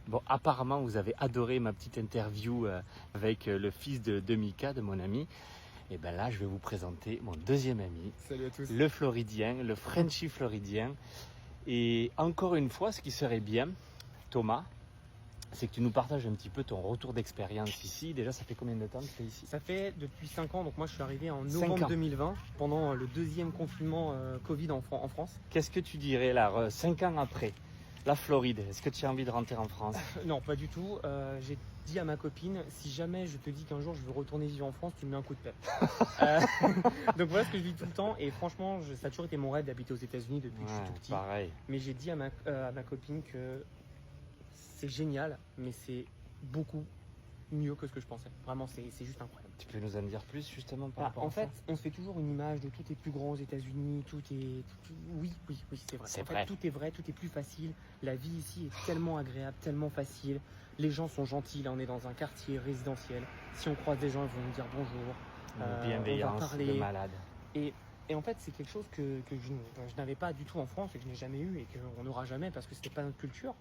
Bon, apparemment, vous avez adoré ma petite interview avec le fils de Mika, de mon ami. Et bien là, je vais vous présenter mon deuxième ami. Salut à tous. Le Floridien, le Frenchy Floridien. Et encore une fois, ce qui serait bien, Thomas, c'est que tu nous partages un petit peu ton retour d'expérience ici. Déjà, ça fait combien de temps que tu es ici? Ça fait depuis 5 ans, donc moi je suis arrivé en 5 novembre ans. 2020, pendant le deuxième confinement Covid en France. Qu'est-ce que tu dirais là, 5 ans après, la Floride? Est-ce que tu as envie de rentrer en France? Non, pas du tout. J'ai dit à ma copine, si jamais je te dis qu'un jour je veux retourner vivre en France, tu me mets un coup de pelle. Donc voilà ce que je dis tout le temps. Et franchement, ça a toujours été mon rêve d'habiter aux États-Unis depuis que je suis tout petit. Pareil. Mais j'ai dit à ma copine que c'est génial, mais c'est beaucoup mieux que ce que je pensais. Vraiment, c'est juste incroyable. Tu peux nous en dire plus justement par rapport En à fait, ça? on se fait toujours une image de tout est plus grand aux États-Unis, oui, c'est vrai. C'est En fait, vrai. tout est vrai, tout est plus facile. La vie ici est tellement agréable, tellement facile. Les gens sont gentils. Là, on est dans un quartier résidentiel. Si on croise des gens, ils vont nous dire bonjour. Une bienveillance on va parler. de malade. Et en fait, c'est quelque chose que je n'avais pas du tout en France et que je n'ai jamais eu et qu'on n'aura jamais parce que c'était pas notre culture.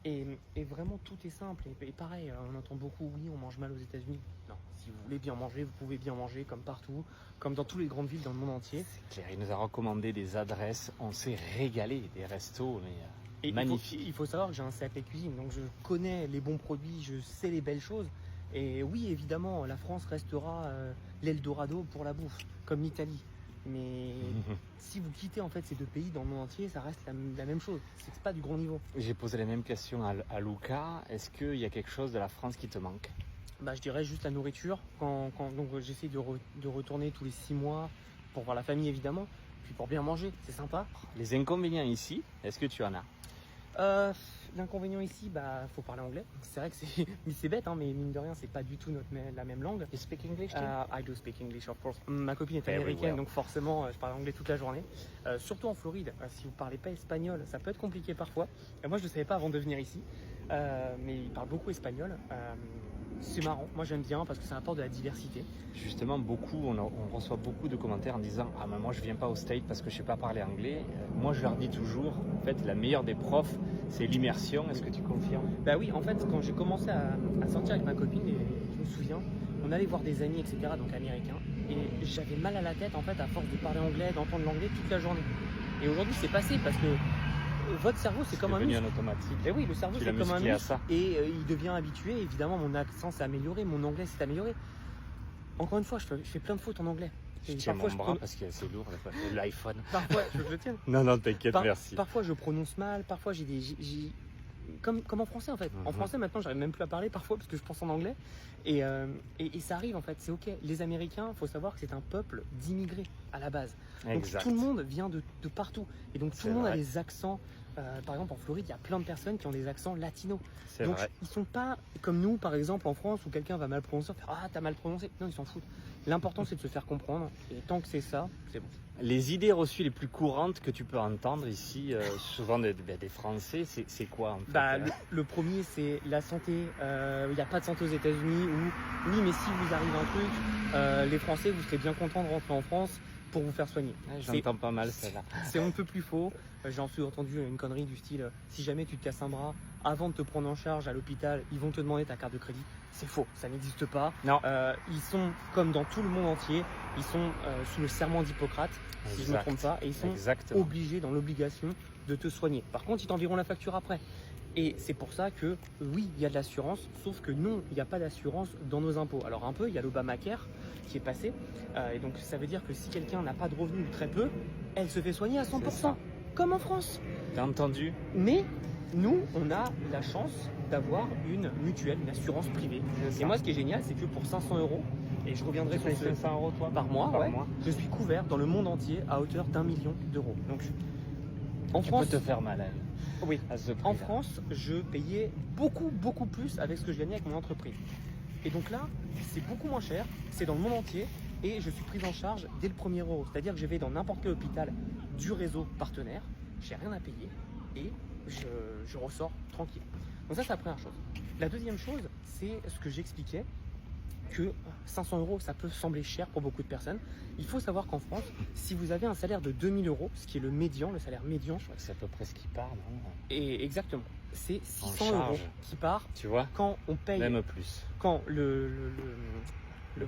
Et vraiment, tout est simple. Et pareil, on entend beaucoup, oui, on mange mal aux États-Unis. Non, si vous voulez bien manger, vous pouvez bien manger comme partout, comme dans toutes les grandes villes dans le monde entier. C'est clair, il nous a recommandé des adresses, on s'est régalé, des restos, mais Et magnifiques. il faut savoir que j'ai un CAP cuisine, donc je connais les bons produits, je sais les belles choses. Et oui, évidemment, la France restera l'Eldorado pour la bouffe, comme l'Italie. Mais si vous quittez en fait ces deux pays dans le monde entier, ça reste la même chose. C'est pas du grand niveau. J'ai posé la même question à Luca. Est-ce qu'il y a quelque chose de la France qui te manque? Bah, je dirais juste la nourriture. Donc j'essaie de retourner tous les 6 mois pour voir la famille évidemment, puis pour bien manger, c'est sympa. Les inconvénients ici, est-ce que tu en as? L'inconvénient ici, bah, faut parler anglais. C'est vrai que c'est bête, hein, mais mine de rien, c'est pas du tout la même langue. You speak English too? I do speak English, of course. Ma copine est Very américaine, well. donc forcément, je parle anglais toute la journée. Surtout en Floride, si vous parlez pas espagnol, ça peut être compliqué parfois. Moi, je ne savais pas avant de venir ici, mais ils parlent beaucoup espagnol. C'est marrant, moi j'aime bien parce que ça apporte de la diversité. Justement, on reçoit beaucoup de commentaires en disant « Ah, mais moi je viens pas au States parce que je sais pas parler anglais. » Moi je leur dis toujours, en fait, la meilleure des profs, c'est l'immersion. Est-ce que tu confirmes? Bah oui, en fait, quand j'ai commencé à sortir avec ma copine, et je me souviens, on allait voir des amis, etc., donc américains, et j'avais mal à la tête, en fait, à force de parler anglais, d'entendre l'anglais toute la journée. Et aujourd'hui, c'est passé parce que votre cerveau, c'est comme un devenu muscle. un automatique. Et oui, le cerveau, Tu c'est l'as comme un musclé à muscle. ça. Et il devient habitué. Évidemment, mon accent s'est amélioré, mon anglais s'est amélioré. Encore une fois, je fais plein de fautes en anglais. Je Et tiens mon parfois, bras parce qu'il est assez lourd, l'iPhone. Parfois, je le tiens. Non, t'inquiète, merci. Parfois, je prononce mal. Parfois, comme en français en fait. En français maintenant, j'arrive même plus à parler parfois parce que je pense en anglais. Et ça arrive en fait, c'est ok. Les Américains, faut savoir que c'est un peuple d'immigrés à la base. Donc Exact. tout le monde vient de partout. Et donc tout C'est le monde a vrai. des accents. Par exemple, en Floride, il y a plein de personnes qui ont des accents latinos. C'est Donc vrai. ils sont pas comme nous, par exemple en France, où quelqu'un va mal prononcer, on fait, ah t'as mal prononcé. Non, ils s'en foutent. L'important c'est de se faire comprendre. Et tant que c'est ça, c'est bon. Les idées reçues les plus courantes que tu peux entendre ici, souvent des Français, c'est quoi en fait? Bah, le premier, c'est la santé. Il n'y a pas de santé aux États-Unis. Ou oui, mais si vous arrive un truc, les Français, vous serez bien contents de rentrer en France pour vous faire soigner. Ouais, j'entends pas mal celle-là. C'est on ne peut plus faux. J'ai entendu une connerie du style si jamais tu te casses un bras, avant de te prendre en charge à l'hôpital, ils vont te demander ta carte de crédit. C'est faux, ça n'existe pas. Non. Ils sont comme dans tout le monde entier, ils sont sous le serment d'Hippocrate, si je ne me trompe pas, et ils sont Exactement. obligés dans l'obligation de te soigner. Par contre, ils t'enverront la facture après. Et c'est pour ça que oui, il y a de l'assurance, sauf que non, il n'y a pas d'assurance dans nos impôts. Alors un peu, il y a l'Obamacare qui est passé, et donc ça veut dire que si quelqu'un n'a pas de revenus ou très peu, elle se fait soigner à 100%, comme en France. T'as entendu? Mais nous, on a la chance d'avoir une mutuelle, une assurance privée. Et moi, ce qui est génial, c'est que pour 500 €, et je reviendrai Tu sur payes ce 500 € toi? par mois, Par ouais, mois. je suis couvert dans le monde entier à hauteur d'1 million d'euros. Donc en Tu France, peux te faire mal oui. à ce En prix-là. France, je payais beaucoup plus avec ce que je gagnais avec mon entreprise. Et donc là, c'est beaucoup moins cher, c'est dans le monde entier et je suis pris en charge dès le premier euro. C'est-à-dire que je vais dans n'importe quel hôpital du réseau partenaire, j'ai rien à payer et je ressors tranquille. Donc ça, c'est la première chose. La deuxième chose, c'est ce que j'expliquais. que 500 euros, ça peut sembler cher pour beaucoup de personnes. Il faut savoir qu'en France, si vous avez un salaire de 2000 euros, ce qui est le médian, le salaire médian, Je crois que c'est à peu près ce qui part, non? et exactement, c'est En 600 euros charge. qui part Tu vois? quand on paye, Même plus. quand le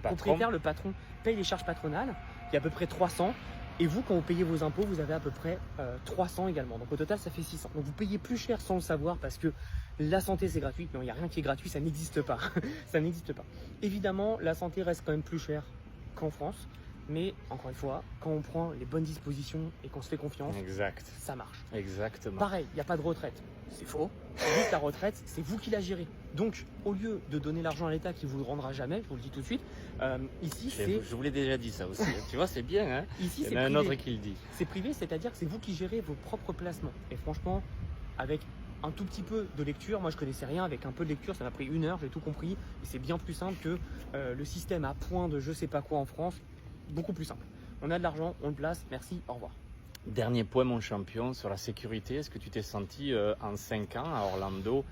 patron. propriétaire, le patron, paye les charges patronales, il y a à peu près 300. Et vous, quand vous payez vos impôts, vous avez à peu près 300 également. Donc au total, ça fait 600. Donc vous payez plus cher sans le savoir parce que la santé, c'est gratuit. Non, il n'y a rien qui est gratuit, ça n'existe pas. Ça n'existe pas. Évidemment, la santé reste quand même plus chère qu'en France. Mais encore une fois, quand on prend les bonnes dispositions et qu'on se fait confiance, Exact. ça marche. Exactement. Pareil, il n'y a pas de retraite. C'est faux. C'est juste la retraite, c'est vous qui la gérez. Donc, au lieu de donner l'argent à l'État qui vous le rendra jamais, je vous le dis tout de suite, ici c'est Je vous l'ai déjà dit ça aussi. Tu vois, c'est bien, hein? ici Il c'est y en a un autre privé. qui le dit. C'est privé, c'est-à-dire que c'est vous qui gérez vos propres placements. Et franchement, avec un tout petit peu de lecture, moi je connaissais rien, avec un peu de lecture, ça m'a pris 1 heure, j'ai tout compris. Et c'est bien plus simple que le système à point de je sais pas quoi en France. Beaucoup plus simple. On a de l'argent, on le place, merci, au revoir. Dernier point, mon champion, sur la sécurité. Est-ce que tu t'es senti en 5 ans à Orlando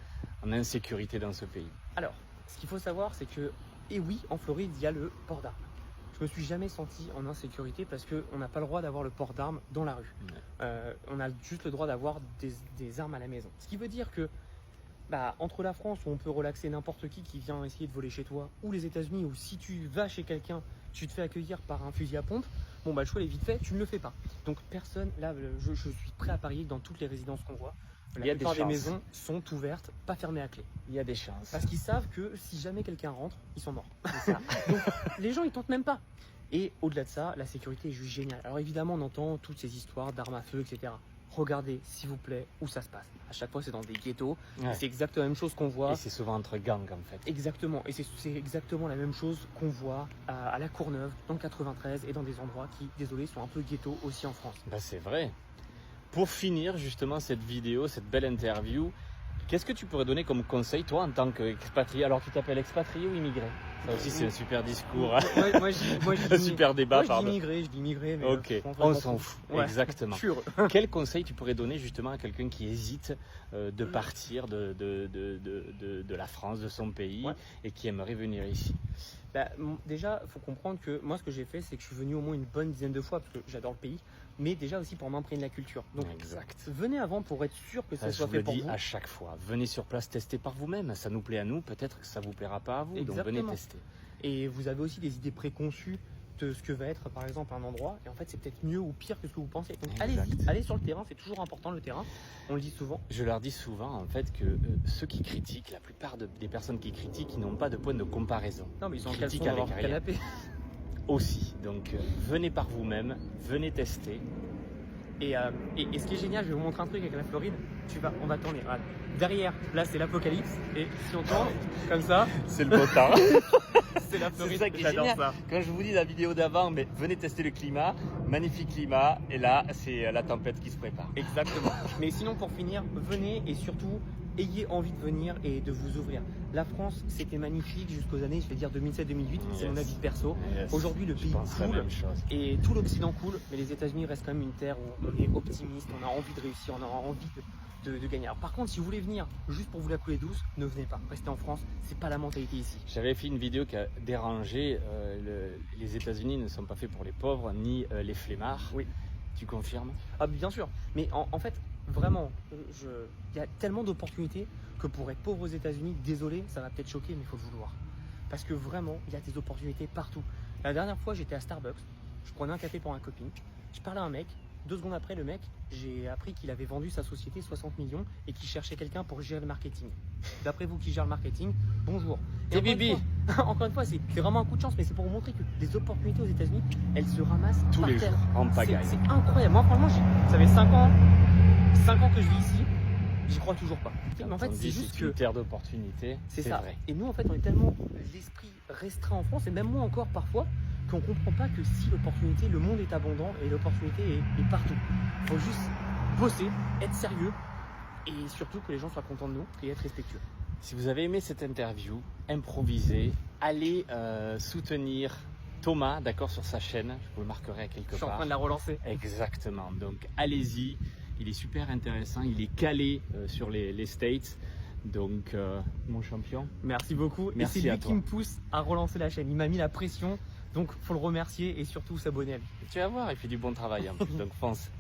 en insécurité dans ce pays? Alors, ce qu'il faut savoir, c'est que, et oui, en Floride, il y a le port d'armes. Je me suis jamais senti en insécurité parce qu'on n'a pas le droit d'avoir le port d'armes dans la rue. On a juste le droit d'avoir des armes à la maison. Ce qui veut dire que, entre la France où on peut relaxer n'importe qui vient essayer de voler chez toi, ou les États-Unis où si tu vas chez quelqu'un, tu te fais accueillir par un fusil à pompe, bon le choix est vite fait, tu ne le fais pas. Donc personne, là je suis prêt à parier que dans toutes les résidences qu'on voit, Il y la a des plupart des chances. maisons sont ouvertes, pas fermées à clé. Il y a des chances. Parce qu'ils savent que si jamais quelqu'un rentre, ils sont morts. C'est ça. Donc les gens ils tentent même pas. Et au-delà de ça, la sécurité est juste géniale. Alors évidemment on entend toutes ces histoires d'armes à feu, etc. Regardez s'il vous plaît où ça se passe. À chaque fois c'est dans des ghettos. Ouais. Et c'est exactement la même chose qu'on voit. Et c'est souvent entre gangs en fait. Exactement. Et c'est exactement la même chose qu'on voit à La Courneuve, dans le 93 et dans des endroits qui, désolé, sont un peu ghetto aussi en France. C'est vrai. Pour finir justement cette vidéo, cette belle interview, qu'est-ce que tu pourrais donner comme conseil toi en tant qu'expatrié? Alors tu t'appelles expatrié ou immigré? Ça aussi c'est un super discours. Moi, je Un dis super débat, moi, je pardon. dis immigré, mais Ok, franchement, on je s'en m'en fout. Ouais. Exactement. Sûr. Quel conseil tu pourrais donner justement à quelqu'un qui hésite de partir de la France, de son pays, Ouais. et qui aimerait venir ici? Déjà, il faut comprendre que moi, ce que j'ai fait, c'est que je suis venu au moins une bonne dizaine de fois, parce que j'adore le pays, mais déjà aussi pour m'imprégner de la culture. Donc, Exact. venez avant pour être sûr que ça Ça, je soit vous fait le pour dis vous. à chaque fois. Venez sur place tester par vous-même. Ça nous plaît à nous, peut-être que ça vous plaira pas à vous. Donc venez Exactement. tester. Et vous avez aussi des idées préconçues de ce que va être, par exemple, un endroit. Et en fait, c'est peut-être mieux ou pire que ce que vous pensez. Donc, Exact. allez-y, allez sur le terrain. C'est toujours important, le terrain. On le dit souvent. Je leur dis souvent en fait que ceux qui critiquent, la plupart des personnes qui critiquent, ils n'ont pas de point de comparaison. Non, mais ils sont en Critique caleçon dans avec leur rien. canapé. Aussi. Donc venez par vous-même, venez tester. Et ce qui est génial, je vais vous montrer un truc avec la Floride. On va tourner. Voilà. Derrière, là, c'est l'apocalypse. Et si on tourne comme ça, C'est le beau temps. c'est la Floride. C'est ça qui est J'adore génial. ça. Quand je vous dis la vidéo d'avant, mais venez tester le climat, magnifique climat, et là c'est la tempête qui se prépare. Exactement. Mais sinon, pour finir, venez et surtout, ayez envie de venir et de vous ouvrir. La France, c'était magnifique jusqu'aux années, je vais dire 2007-2008. C'est mon Yes. avis perso. Yes. Aujourd'hui, le Je pays pense la coule. même chose. Et tout l'Occident coule, mais les États-Unis restent quand même une terre où on est optimiste, on a envie de réussir, on a envie de gagner. Alors, par contre, si vous voulez venir juste pour vous la couler douce, ne venez pas. Restez en France, c'est pas la mentalité ici. J'avais fait une vidéo qui a dérangé. Les États-Unis ne sont pas faits pour les pauvres ni les flemmards. Oui. Tu confirmes? Ah, bien sûr, mais en fait, vraiment, il y a tellement d'opportunités que pour être pauvre aux États-Unis, désolé, ça va peut-être choquer, mais il faut le vouloir. Parce que vraiment, il y a des opportunités partout. La dernière fois, j'étais à Starbucks, je prenais un café pour un copine, je parlais à un mec. 2 secondes après, le mec, j'ai appris qu'il avait vendu sa société 60 millions et qu'il cherchait quelqu'un pour gérer le marketing. D'après vous qui gère le marketing, bonjour. Et encore une Bibi. fois- Encore une fois, c'est vraiment un coup de chance, mais c'est pour vous montrer que les opportunités aux États-Unis, elles se ramassent Tous par les terre. jours, en pagaille. C'est incroyable. Moi, franchement, ça fait 5 ans que je vis ici, j'y crois toujours pas. Mais en fait, On c'est dit juste c'est une que terre d'opportunités. c'est C'est ça. vrai. Et nous, en fait, on est tellement l'esprit restreint en France, et même moi encore parfois, qu'on comprend pas que si l'opportunité, le monde est abondant et l'opportunité est partout. Il faut juste bosser, être sérieux et surtout que les gens soient contents de nous et être respectueux. Si vous avez aimé cette interview, improvisée, allez soutenir Thomas, d'accord, sur sa chaîne. Je vous le marquerai à quelque Je suis en part. train de la relancer. Exactement. Donc allez-y. Il est super intéressant. Il est calé sur les States. Donc, mon champion, Merci beaucoup. Merci et c'est à lui toi. qui me pousse à relancer la chaîne. Il m'a mis la pression, donc faut le remercier et surtout s'abonner à lui. tu vas voir, il fait du bon travail en plus, donc fonce.